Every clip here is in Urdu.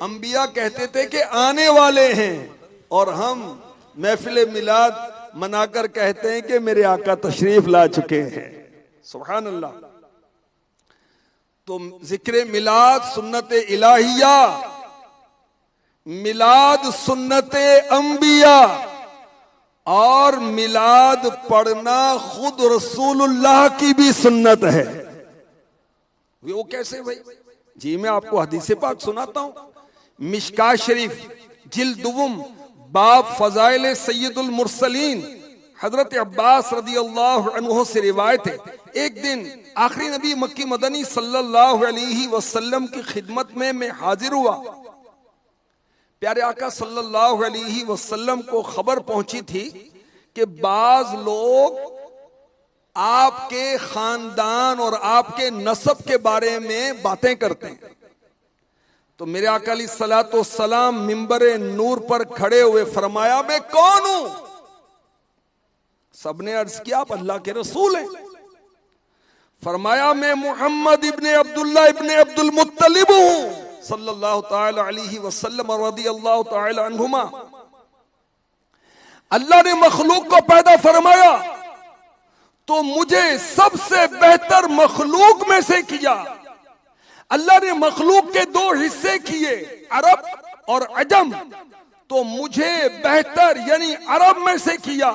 انبیاء کہتے تھے کہ آنے والے ہیں، اور ہم محفل میلاد منا کر کہتے ہیں کہ میرے آقا تشریف لا چکے ہیں۔ سبحان اللہ۔ تو ذکر میلاد سنت الہیہ، میلاد سنت انبیاء، اور میلاد پڑھنا خود رسول اللہ کی بھی سنت ہے۔ وہ کیسے بھائی؟ جی میں آپ کو حدیث پاک سناتا ہوں۔ مشکاہ شریف جلد دوم باب فضائل سید المرسلین، حضرت عباس رضی اللہ عنہ سے روایت ہے، ایک دن آخری نبی مکی مدنی صلی اللہ علیہ وسلم کی خدمت میں حاضر ہوا۔ پیارے آقا صلی اللہ علیہ وسلم کو خبر پہنچی تھی کہ بعض لوگ آپ کے خاندان اور آپ کے نسب کے بارے میں باتیں کرتے ہیں۔ تو میرے آقا علیہ الصلوۃ والسلام منبر نور پر کھڑے ہوئے فرمایا میں کون ہوں؟ سب نے عرض کیا آپ اللہ کے رسول ہیں۔ فرمایا میں محمد ابن عبداللہ ابن عبد المطلب ہوں صلی اللہ تعالی علیہ وسلم رضی اللہ تعالی عنہما۔ اللہ نے مخلوق کو پیدا فرمایا تو مجھے سب سے بہتر مخلوق میں سے کیا۔ اللہ نے مخلوق کے دو حصے کیے، عرب اور عجم، تو مجھے بہتر یعنی عرب میں سے کیا۔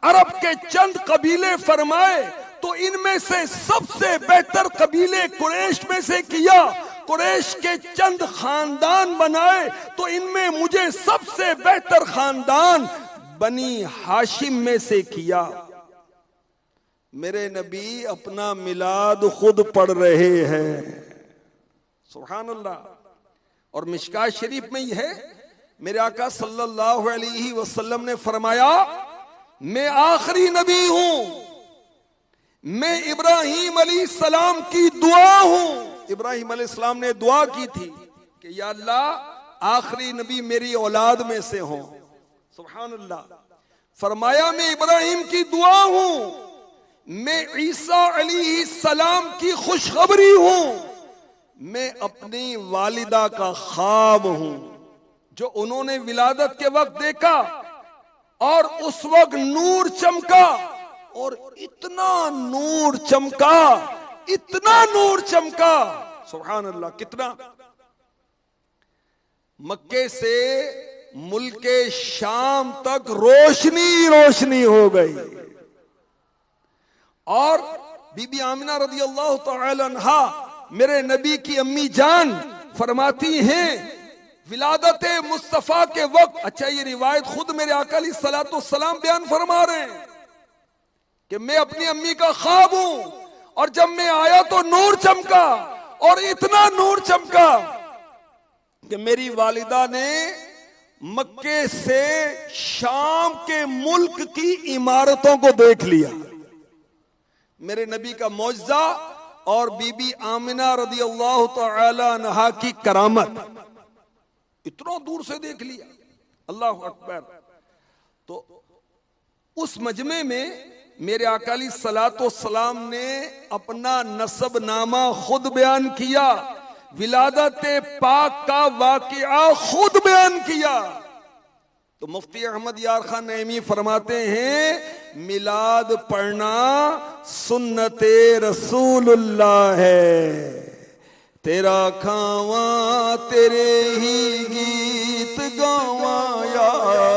عرب کے چند قبیلے فرمائے تو ان میں سے سب سے بہتر قبیلے قریش میں سے کیا۔ قریش کے چند خاندان بنائے تو ان میں مجھے سب سے بہتر خاندان بنی ہاشم میں سے کیا۔ میرے نبی اپنا میلاد خود پڑھ رہے ہیں، سبحان اللہ۔ اور مشکاہ شریف میں یہ ہے، میرے آقا صلی اللہ علیہ وسلم نے فرمایا میں آخری نبی ہوں، میں ابراہیم علیہ السلام کی دعا ہوں۔ ابراہیم علیہ السلام نے دعا کی تھی کہ یا اللہ آخری نبی میری اولاد میں سے ہوں، سبحان اللہ۔ فرمایا میں ابراہیم کی دعا ہوں، میں عیسیٰ علیہ السلام کی خوشخبری ہوں، میں اپنی والدہ کا خواب ہوں جو انہوں نے ولادت کے وقت دیکھا، اور اس وقت نور چمکا، اور اتنا نور چمکا، اتنا نور چمکا، سبحان اللہ، کتنا؟ مکے سے ملک شام تک روشنی روشنی ہو گئی۔ اور بی بی آمنہ رضی اللہ تعالی عنہا میرے نبی کی امی جان فرماتی ہیں ولادت مصطفیٰ کے وقت، اچھا یہ روایت خود میرے آقا علیہ الصلوۃ والسلام بیان فرما رہے ہیں کہ میں اپنی امی کا خواب ہوں، اور جب میں آیا تو نور چمکا، اور اتنا نور چمکا کہ میری والدہ نے مکے سے شام کے ملک کی عمارتوں کو دیکھ لیا۔ میرے نبی کا معجزہ اور بی بی آمنہ رضی اللہ تعالی عنہا کی کرامت، اتنا دور سے دیکھ لیا، اللہ اکبر۔ تو اس مجمع میں میرے آقا علیہ الصلوۃ والسلام نے اپنا نسب نامہ خود بیان کیا، ولادت پاک کا واقعہ خود بیان کیا۔ تو مفتی احمد یار خان نعیمی فرماتے ہیں میلاد پڑھنا سنت رسول اللہ ہے، تیرا کھاواں تیرے ہی گیت گاواں یا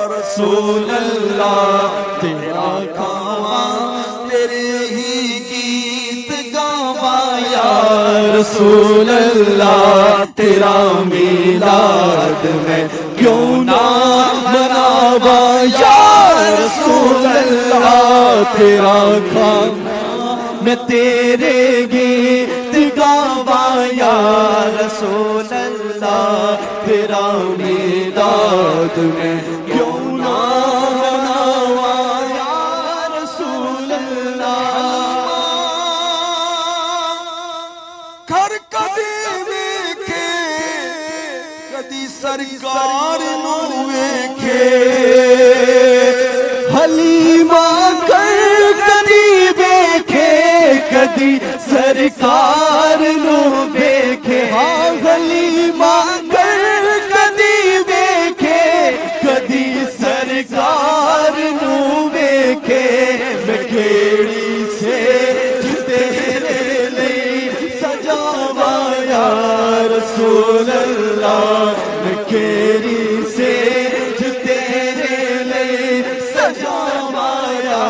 رسول اللہ، تیرا کھاواں تیرے ہی گیت گاواں یا رسول اللہ، تیرا میلاد میں کیوں نہ مناواں یا رسول اللہ، تیرا کھانا میں تیرے گیت گاواں یا رسول اللہ، تیرا میلاد میں کیوں نہ مناواں یا رسول اللہ۔ گھر کدی ویکھے کدی سرکار نو ویکھے، حلیمہ کر کدی ویکھے کدی سرکار نو ویکھے، ہاں حلیمہ کر کیری سے تیرے لئے سجاوا یا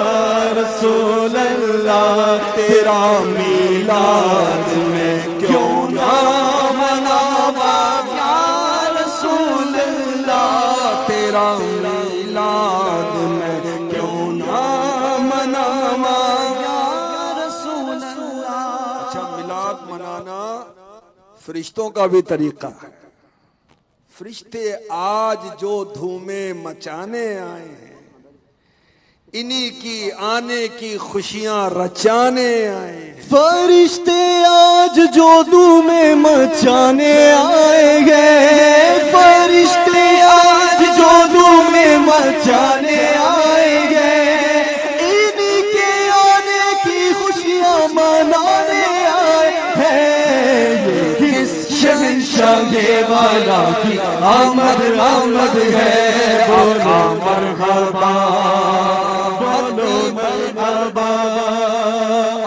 رسول اللہ تیرا میلاد میں کیوں نہ مناوا یا رسول اللہ تیرا میلاد میں کیوں نہ مناوا یا رسول اللہ. اچھا، میلاد منانا فرشتوں کا بھی طریقہ ہے. فرشتے آج جو دھومیں مچانے آئے ہیں انہی کی آنے کی خوشیاں رچانے آئے ہیں. فرشتے آج جو دھومیں مچانے آئے ہیں فرشتے آج جو دھومیں مچانے آئے ہیں انہی کے آنے کی خوشیاں منانے آئے ہیں. کس شہنشاہ والا کی آمد آمد ہے بولا مرحبا بولو مرحبا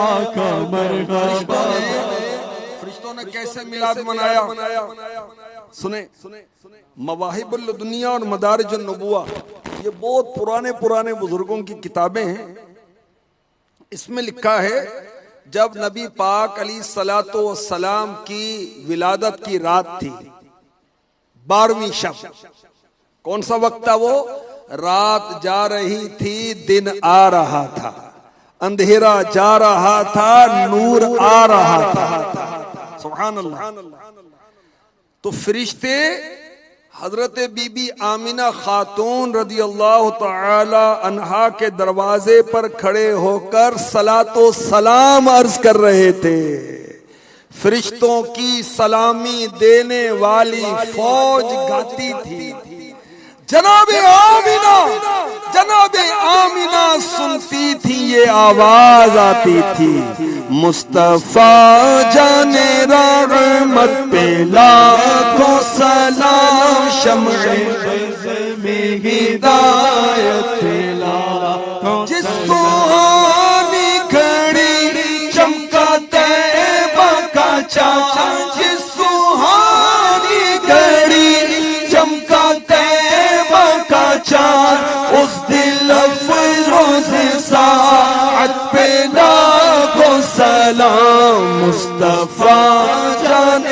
آقا مرحبا. فرشتوں نے کیسے میلاد منایا سنیں. مواہب الدنیا اور مدارج النبوہ یہ بہت پرانے بزرگوں کی کتابیں ہیں. اس میں لکھا ہے جب نبی پاک علیہ الصلوۃ والسلام کی ولادت کی رات تھی 12ویں شب. کون سا وقت تھا وہ؟ رات جا رہی تھی دن آ رہا تھا، اندھیرا جا رہا تھا نور آ رہا تھا. سبحان اللہ. تو فرشتے حضرت بی بی آمنہ خاتون رضی اللہ تعالی عنہا کے دروازے پر کھڑے ہو کر صلاۃ و سلام عرض کر رہے تھے. فرشتوں کی سلامی دینے والی فوج گاتی تھی جناب آمنہ سنتی تھی یہ آواز آتی تھی مصطفیٰ جان رحمت پہ لاکھوں سلام شمع بز میں ہدایت پہ لاکھوں جس سہانی گھڑی چمکا طیبہ کا چاند جس سہانی گھڑی چمکا طیبہ کا چاند اس دل افروز ساعت پہ لاکھوں سلام مصطفیٰ جان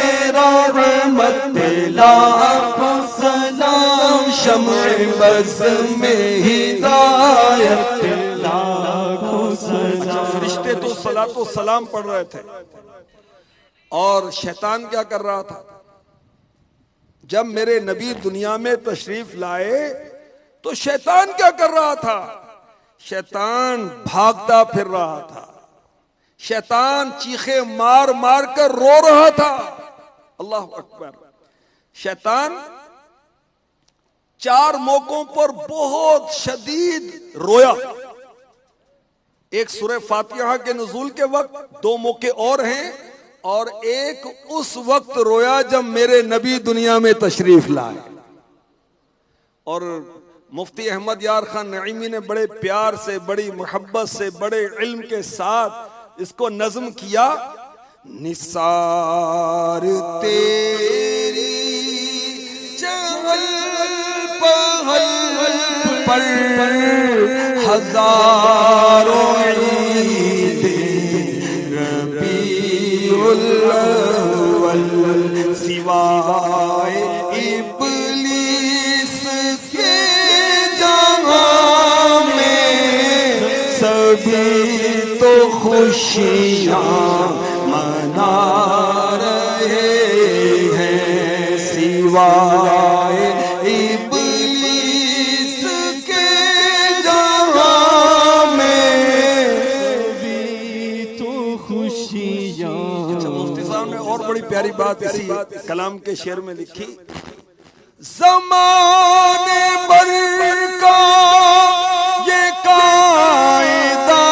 رحمت پہ لاکھوں سلام شمع بز میں ہدایت پہ لاکھوں سلام. فرشتے تو صلاۃ و سلام پڑھ رہے تھے اور شیطان کیا کر رہا تھا؟ جب میرے نبی دنیا میں تشریف لائے تو شیطان کیا کر رہا تھا؟ شیطان بھاگتا پھر رہا تھا. شیطان چیخے مار مار کر رو رہا تھا. اللہ اکبر. شیطان 4 موقعوں پر بہت شدید رویا. ایک سورہ فاتحہ کے نزول کے وقت، 2 موقع اور ہیں، اور ایک اس وقت رویا جب میرے نبی دنیا میں تشریف لائے. اور مفتی احمد یار خان نعیمی نے بڑے پیار سے، بڑی محبت سے، بڑے علم کے ساتھ اس کو نظم کیا. نثار تیری چہل پہل پر ہزاروں عید ربیع الاول سوائے ابلیس کے جہاں میں سبھی تو خوشیاں منا رہے ہیں سوائے ابلیس کے جہاں میں سبھی تو خوشیاں. مفتی صاحب نے اور بڑی پیاری بات اسی کلام کے شعر میں لکھی. زمانے بھر کا یہ قاعدہ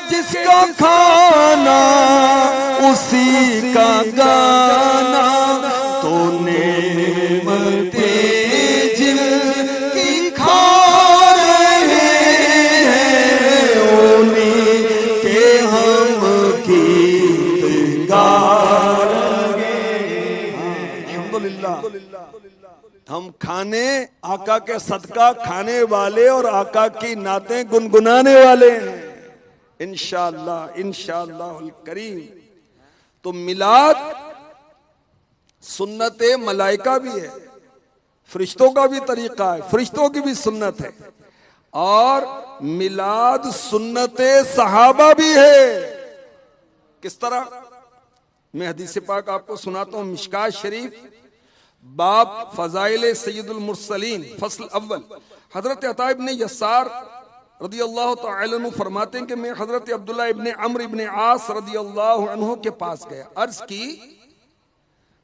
جس کا کھانا اسی کا گانا تو نعمتیں جن کی کھا رہے ہیں انہیں کے ہم گیت گا رہے ہیں. الحمدللہ ہم کھانے آقا کے صدقہ کھانے والے اور آقا کی نعتیں گنگنانے والے ہیں انشاءاللہ انشاءاللہ الکریم. تو میلاد سنت ملائکہ بھی ہے، فرشتوں کا بھی طریقہ ہے، فرشتوں کی بھی سنت ہے، اور میلاد سنت صحابہ بھی ہے. کس طرح؟ میں حدیث پاک آپ کو سناتا ہوں. مشکات شریف باب فضائل سید المرسلین فصل اول. حضرت عطا ابن یسار رضی اللہ تعالی عنہ فرماتے ہیں کہ میں حضرت عبداللہ ابن عمرو ابن عاص رضی اللہ عنہ کے پاس گیا. عرض کی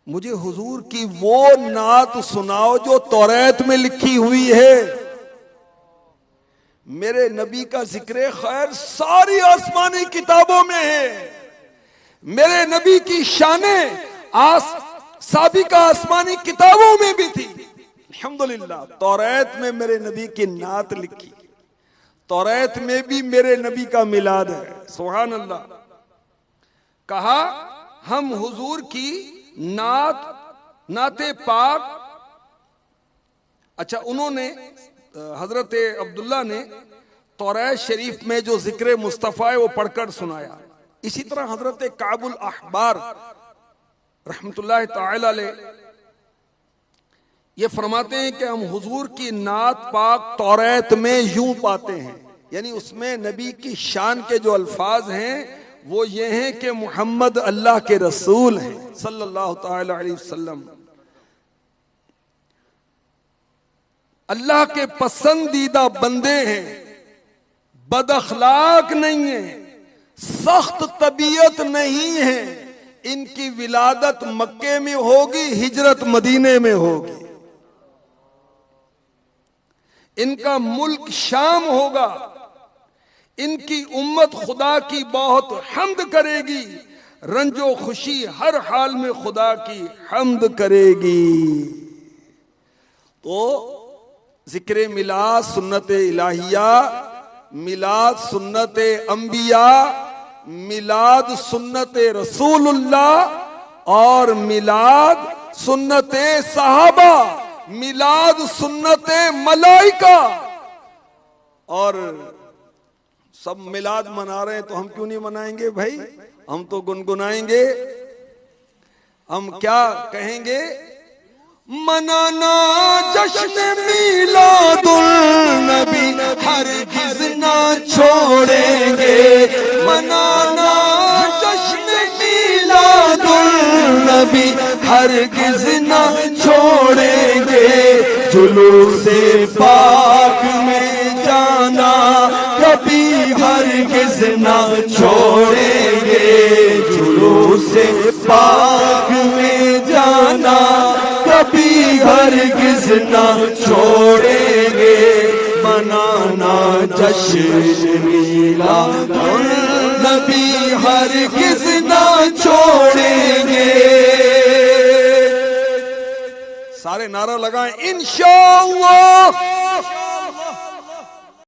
مجھے حضور کی وہ نعت سناؤ جو توریت میں لکھی ہوئی ہے. میرے نبی کا ذکر خیر ساری آسمانی کتابوں میں ہے. میرے نبی کی شانیں سابقہ آسمانی کتابوں میں بھی تھی. الحمدللہ توریت میں میرے نبی کی نعت لکھی، توریت میں بھی میرے نبی کا میلاد ہے. سبحان اللہ. کہا ہم حضور کی نعت پاک. اچھا انہوں نے حضرت عبداللہ نے توریت شریف میں جو ذکر مصطفیٰ ہے وہ پڑھ کر سنایا. اسی طرح حضرت کعب الاحبار رحمت اللہ تعالی علیہ یہ فرماتے ہیں کہ ہم حضور کی نعت پاک توریت میں یوں پاتے ہیں، یعنی اس میں نبی کی شان کے جو الفاظ ہیں وہ یہ ہیں کہ محمد اللہ کے رسول ہیں صلی اللہ تعالی علیہ وسلم، اللہ کے پسندیدہ بندے ہیں، بد اخلاق نہیں ہیں، سخت طبیعت نہیں ہے، ان کی ولادت مکے میں ہوگی، ہجرت مدینے میں ہوگی، ان کا ملک شام ہوگا، ان کی امت خدا کی بہت حمد کرے گی، رنج و خوشی ہر حال میں خدا کی حمد کرے گی. تو ذکر میلاد سنت الہیہ، میلاد سنت انبیاء، میلاد سنت رسول اللہ، اور میلاد سنت صحابہ، میلاد سنت ملائکہ. اور سب میلاد منا رہے ہیں تو ہم کیوں نہیں منائیں گے بھائی؟ ہم تو گنگنائیں گے. ہم کیا کہیں گے؟ منانا جشن میلاد النبی ہرگز نہ چھوڑیں گے، منانا جشن میلاد النبی ہرگز نہ چھوڑیں گے، جلوس پاک میں جانا کبھی ہرگز نہ چھوڑیں گے، جلوس پاک میں جانا کبھی ہرگز نہ چھوڑیں گے، منانا جشن میلاد النبی ہرگز نہ چھوڑیں گے. سارے نعرہ لگائیں انشاءاللہ.